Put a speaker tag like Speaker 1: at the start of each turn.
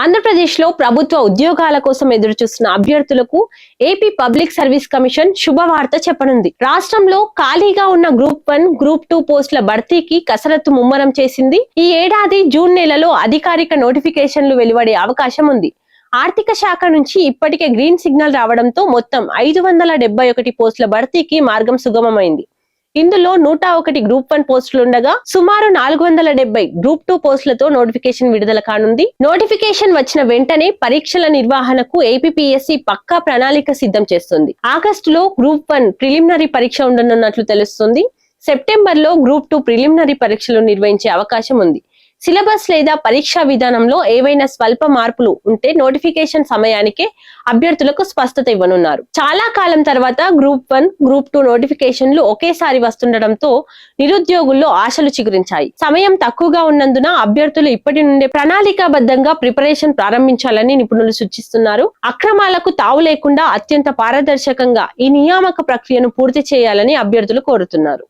Speaker 1: ఆంధ్రప్రదేశ్లో ప్రభుత్వ ఉద్యోగాల కోసం ఎదురుచూస్తున్న అభ్యర్థులకు ఏపీ పబ్లిక్ సర్వీస్ కమిషన్ శుభవార్త చెప్పనుంది. రాష్ట్రంలో ఖాళీగా ఉన్న గ్రూప్ 1, గ్రూప్ 2 పోస్టుల భర్తీకి కసరత్తు ముమ్మరం చేసింది. ఈ ఏడాది జూన్ నెలలో అధికారిక నోటిఫికేషన్లు వెలువడే అవకాశం ఉంది. ఆర్థిక శాఖ నుంచి ఇప్పటికే గ్రీన్ సిగ్నల్ రావడంతో మొత్తం 571 పోస్టుల భర్తీకి మార్గం సుగమమైంది. ఇందులో 101 గ్రూప్ 1 పోస్టులుండగా సుమారు 470 గ్రూప్ 2 పోస్టులతో నోటిఫికేషన్ విడుదల కానుంది. నోటిఫికేషన్ వచ్చిన వెంటనే పరీక్షల నిర్వహణకు ఏపీపీఎస్సీ పక్కా ప్రణాళిక సిద్ధం చేస్తుంది. ఆగస్టులో గ్రూప్ 1 ప్రిలిమినరీ పరీక్ష ఉండనున్నట్లు తెలుస్తుంది. సెప్టెంబర్లో గ్రూప్ 2 ప్రిలిమినరీ పరీక్షలు నిర్వహించే అవకాశం ఉంది. సిలబస్ లేదా పరీక్షా విధానంలో ఏవైనా స్వల్ప మార్పులు ఉంటే నోటిఫికేషన్ సమయానికే అభ్యర్థులకు స్పష్టత ఇవ్వనున్నారు. చాలా కాలం తర్వాత గ్రూప్ 1, గ్రూప్ 2 నోటిఫికేషన్లు ఒకేసారి వస్తుండటంతో నిరుద్యోగుల్లో ఆశలు చిగురించాయి. సమయం తక్కువగా ఉన్నందున అభ్యర్థులు ఇప్పటి నుండే ప్రణాళికాబద్ధంగా ప్రిపరేషన్ ప్రారంభించాలని నిపుణులు సూచిస్తున్నారు. అక్రమాలకు తావు లేకుండా అత్యంత పారదర్శకంగా ఈ నియామక ప్రక్రియను పూర్తి చేయాలని అభ్యర్థులు కోరుతున్నారు.